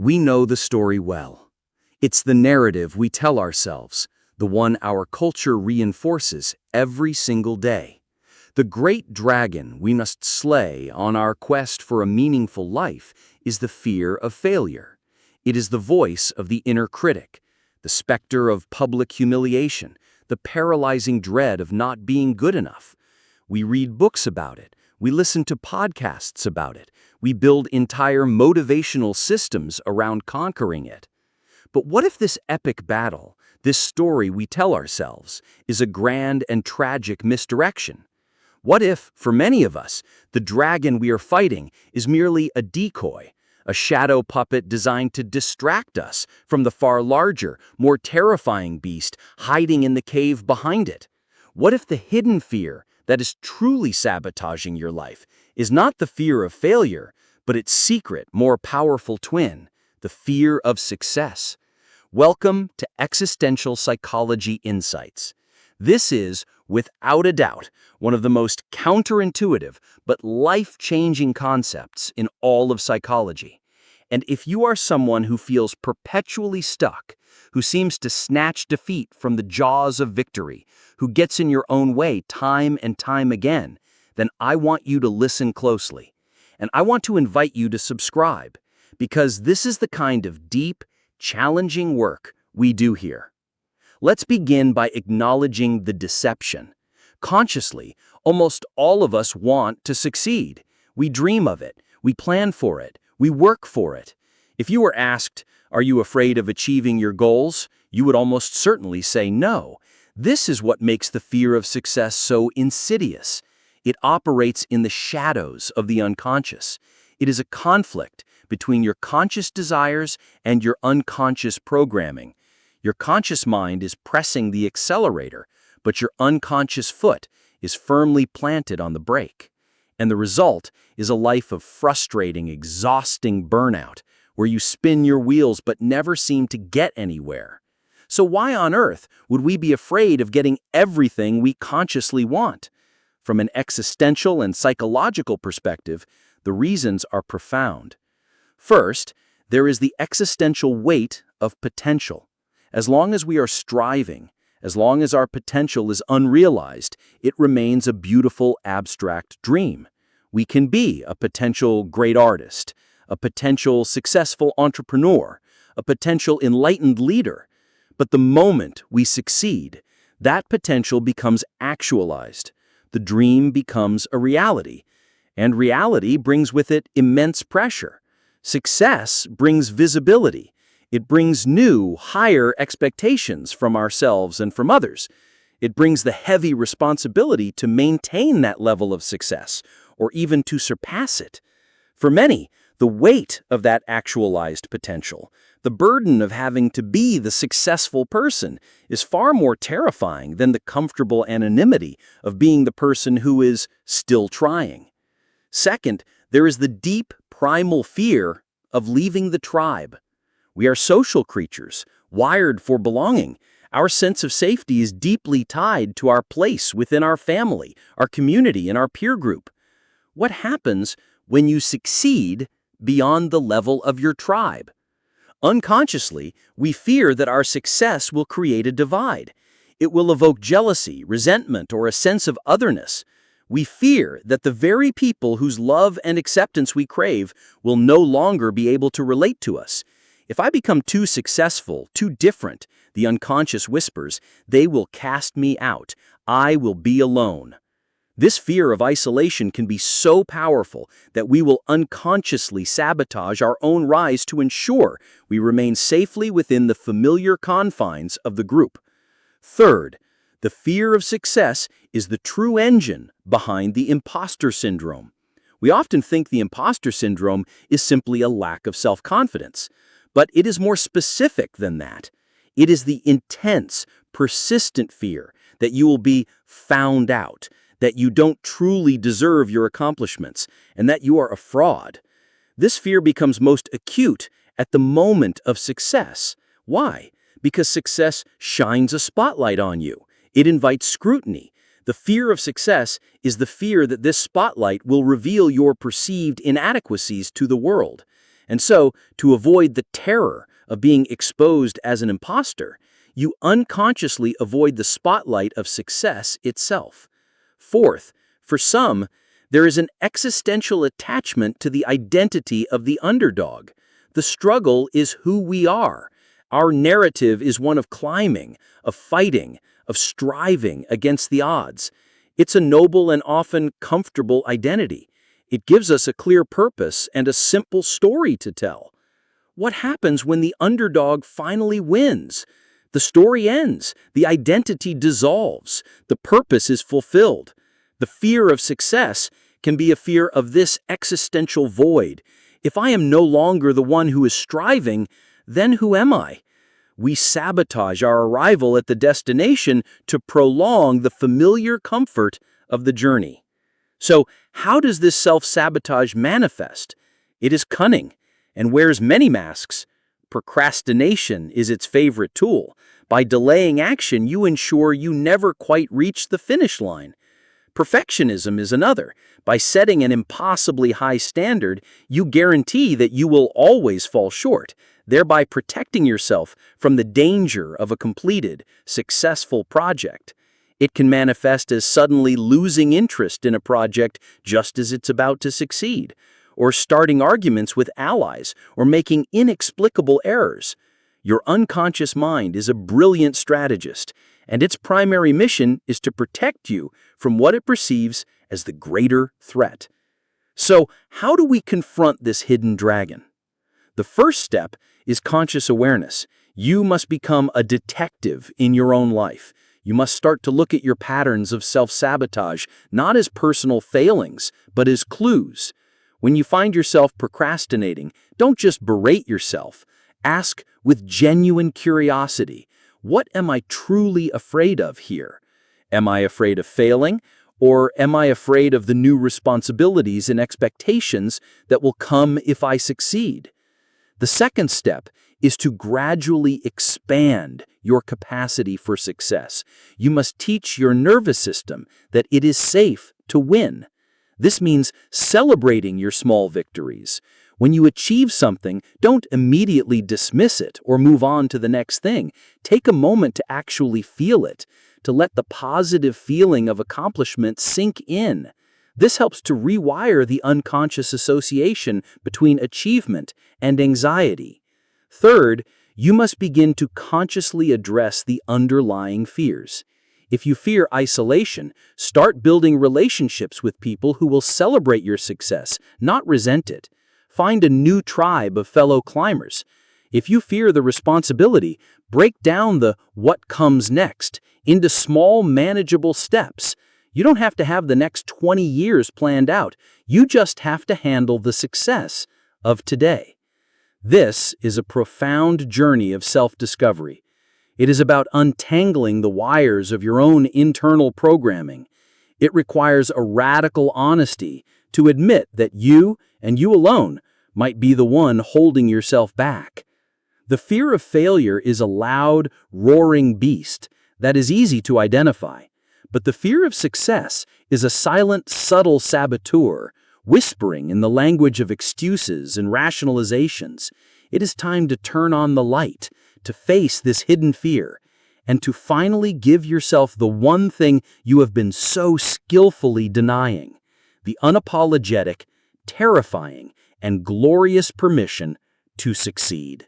We know the story well. It's the narrative we tell ourselves, the one our culture reinforces every single day. The great dragon we must slay on our quest for a meaningful life is the fear of failure. It is the voice of the inner critic, the specter of public humiliation, the paralyzing dread of not being good enough. We read books about it. We listen to podcasts about it. We build entire motivational systems around conquering it. But what if this epic battle, this story we tell ourselves, is a grand and tragic misdirection? What if, for many of us, the dragon we are fighting is merely a decoy, a shadow puppet designed to distract us from the far larger, more terrifying beast hiding in the cave behind it? What if the hidden fear that is truly sabotaging your life is not the fear of failure, but its secret, more powerful twin, the fear of success? Welcome to Existential Psychology Insights. This is, without a doubt, one of the most counterintuitive but life-changing concepts in all of psychology. And if you are someone who feels perpetually stuck, who seems to snatch defeat from the jaws of victory, who gets in your own way time and time again, then I want you to listen closely. And I want to invite you to subscribe, because this is the kind of deep, challenging work we do here. Let's begin by acknowledging the deception. Consciously, almost all of us want to succeed. We dream of it, we plan for it, we work for it. If you were asked, "Are you afraid of achieving your goals?" you would almost certainly say no. This is what makes the fear of success so insidious. It operates in the shadows of the unconscious. It is a conflict between your conscious desires and your unconscious programming. Your conscious mind is pressing the accelerator, but your unconscious foot is firmly planted on the brake. And the result is a life of frustrating, exhausting burnout, where you spin your wheels but never seem to get anywhere. So why on earth would we be afraid of getting everything we consciously want? From an existential and psychological perspective, the reasons are profound. First, there is the existential weight of potential. As long as we are striving, as long as our potential is unrealized, it remains a beautiful abstract dream. We can be a potential great artist, a potential successful entrepreneur, a potential enlightened leader. But the moment we succeed, that potential becomes actualized. The dream becomes a reality, and reality brings with it immense pressure. Success brings visibility. It brings new, higher expectations from ourselves and from others. It brings the heavy responsibility to maintain that level of success, or even to surpass it. For many, the weight of that actualized potential, the burden of having to be the successful person, is far more terrifying than the comfortable anonymity of being the person who is still trying. Second, there is the deep, primal fear of leaving the tribe. We are social creatures, wired for belonging. Our sense of safety is deeply tied to our place within our family, our community, and our peer group. What happens when you succeed beyond the level of your tribe? Unconsciously, we fear that our success will create a divide. It will evoke jealousy, resentment, or a sense of otherness. We fear that the very people whose love and acceptance we crave will no longer be able to relate to us. If I become too successful, too different, the unconscious whispers, they will cast me out. I will be alone. This fear of isolation can be so powerful that we will unconsciously sabotage our own rise to ensure we remain safely within the familiar confines of the group. Third, the fear of success is the true engine behind the imposter syndrome. We often think the imposter syndrome is simply a lack of self-confidence, but it is more specific than that. It is the intense, persistent fear that you will be found out, that you don't truly deserve your accomplishments, and that you are a fraud. This fear becomes most acute at the moment of success. Why? Because success shines a spotlight on you. It invites scrutiny. The fear of success is the fear that this spotlight will reveal your perceived inadequacies to the world. And so, to avoid the terror of being exposed as an imposter, you unconsciously avoid the spotlight of success itself. Fourth, for some, there is an existential attachment to the identity of the underdog. The struggle is who we are. Our narrative is one of climbing, of fighting, of striving against the odds. It's a noble and often comfortable identity. It gives us a clear purpose and a simple story to tell. What happens when the underdog finally wins? The story ends, the identity dissolves, the purpose is fulfilled. The fear of success can be a fear of this existential void. If I am no longer the one who is striving, then who am I? We sabotage our arrival at the destination to prolong the familiar comfort of the journey. So, how does this self-sabotage manifest? It is cunning and wears many masks. Procrastination is its favorite tool. By delaying action, you ensure you never quite reach the finish line. Perfectionism is another. By setting an impossibly high standard, you guarantee that you will always fall short, thereby protecting yourself from the danger of a completed, successful project. It can manifest as suddenly losing interest in a project just as it's about to succeed, or starting arguments with allies, or making inexplicable errors. Your unconscious mind is a brilliant strategist, and its primary mission is to protect you from what it perceives as the greater threat. So, how do we confront this hidden dragon? The first step is conscious awareness. You must become a detective in your own life. You must start to look at your patterns of self-sabotage not as personal failings, but as clues. When you find yourself procrastinating, don't just berate yourself. Ask with genuine curiosity, what am I truly afraid of here? Am I afraid of failing? Or am I afraid of the new responsibilities and expectations that will come if I succeed? The second step is to gradually expand your capacity for success. You must teach your nervous system that it is safe to win. This means celebrating your small victories. When you achieve something, don't immediately dismiss it or move on to the next thing. Take a moment to actually feel it, to let the positive feeling of accomplishment sink in. This helps to rewire the unconscious association between achievement and anxiety. Third, you must begin to consciously address the underlying fears. If you fear isolation, start building relationships with people who will celebrate your success, not resent it. Find a new tribe of fellow climbers. If you fear the responsibility, break down the what comes next into small, manageable steps. You don't have to have the next 20 years planned out. You just have to handle the success of today. This is a profound journey of self-discovery. It is about untangling the wires of your own internal programming. It requires a radical honesty to admit that you, and you alone, might be the one holding yourself back. The fear of failure is a loud, roaring beast that is easy to identify. But the fear of success is a silent, subtle saboteur, whispering in the language of excuses and rationalizations. It is time to turn on the light, to face this hidden fear, and to finally give yourself the one thing you have been so skillfully denying: the unapologetic, terrifying, and glorious permission to succeed.